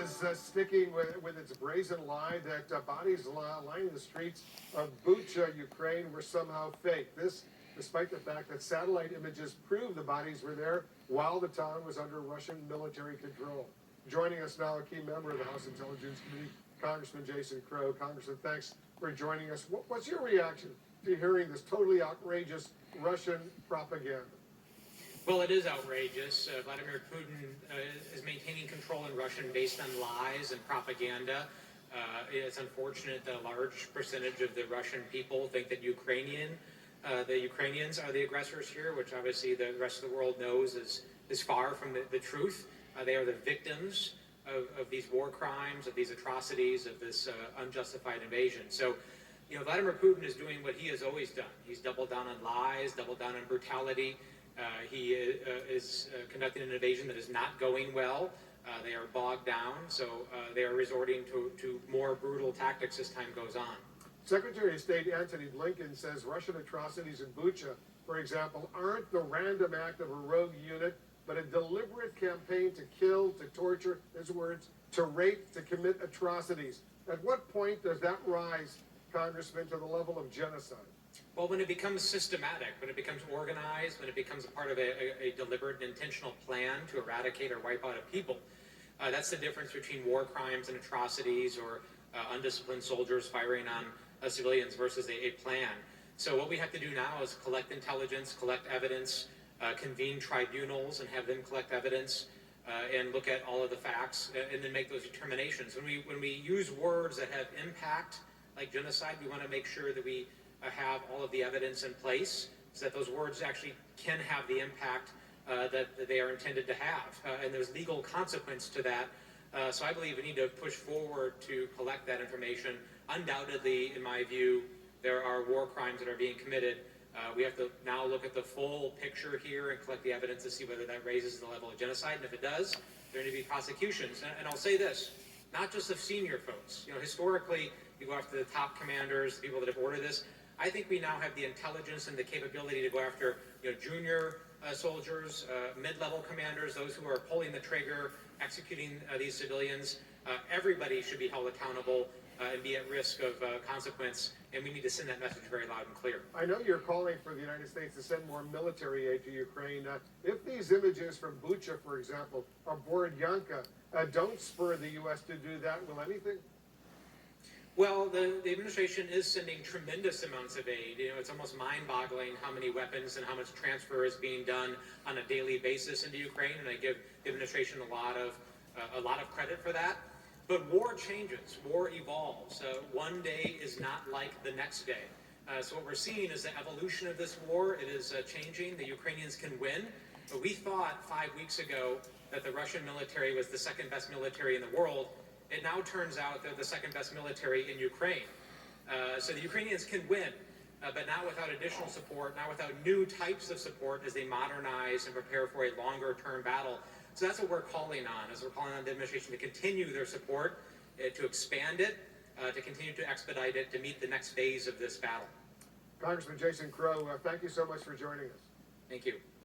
is sticking with its brazen lie that bodies lining the streets of Bucha, Ukraine, were somehow fake. This, despite the fact that satellite images prove the bodies were there while the town was under Russian military control. Joining us now, a key member of the House Intelligence Committee, Congressman Jason Crow. Congressman, thanks for joining us. What's your reaction to hearing this totally outrageous Russian propaganda? Well, it is outrageous. Vladimir Putin is maintaining control in Russia based on lies and propaganda. It's unfortunate that a large percentage of the Russian people think that the Ukrainians are the aggressors here, which obviously the rest of the world knows is far from the truth. They are the victims of these war crimes, of these atrocities, of this unjustified invasion. So, Vladimir Putin is doing what he has always done. He's doubled down on lies, doubled down on brutality. He is conducting an invasion that is not going well. They are bogged down, so they are resorting to more brutal tactics as time goes on. Secretary of State Antony Blinken says Russian atrocities in Bucha, for example, aren't the random act of a rogue unit, but a deliberate campaign to kill, to torture, his words, to rape, to commit atrocities. At what point does that rise, Congressman, to the level of genocide? Well, when it becomes systematic, when it becomes organized, when it becomes a part of a deliberate and intentional plan to eradicate or wipe out a people, that's the difference between war crimes and atrocities or undisciplined soldiers firing on civilians versus a plan. So what we have to do now is collect intelligence, collect evidence, convene tribunals and have them collect evidence and look at all of the facts and then make those determinations. When we use words that have impact, like genocide, we want to make sure that we have all of the evidence in place so that those words actually can have the impact that they are intended to have. And there's legal consequence to that. So I believe we need to push forward to collect that information. Undoubtedly, in my view, there are war crimes that are being committed. We have to now look at the full picture here and collect the evidence to see whether that raises the level of genocide. And if it does, there need to be prosecutions. And I'll say this, not just of senior folks. Historically, you go after the top commanders, the people that have ordered this. I think we now have the intelligence and the capability to go after junior soldiers, mid-level commanders, those who are pulling the trigger, executing these civilians. Everybody should be held accountable and be at risk of consequence, and we need to send that message very loud and clear. I know you're calling for the United States to send more military aid to Ukraine. If these images from Bucha, for example, or Borodyanka don't spur the U.S. to do that, will anything? Well, the administration is sending tremendous amounts of aid. It's almost mind-boggling how many weapons and how much transfer is being done on a daily basis into Ukraine, and I give the administration a lot of credit for that. But war changes, war evolves. One day is not like the next day. So what we're seeing is the evolution of this war. It is changing. The Ukrainians can win. But we thought 5 weeks ago that the Russian military was the second best military in the world. It now turns out they're the second best military in Ukraine. So the Ukrainians can win, but not without additional support, not without new types of support as they modernize and prepare for a longer-term battle. So that's what we're calling on, is we're calling on the administration to continue their support, to expand it, to continue to expedite it, to meet the next phase of this battle. Congressman Jason Crow, thank you so much for joining us. Thank you.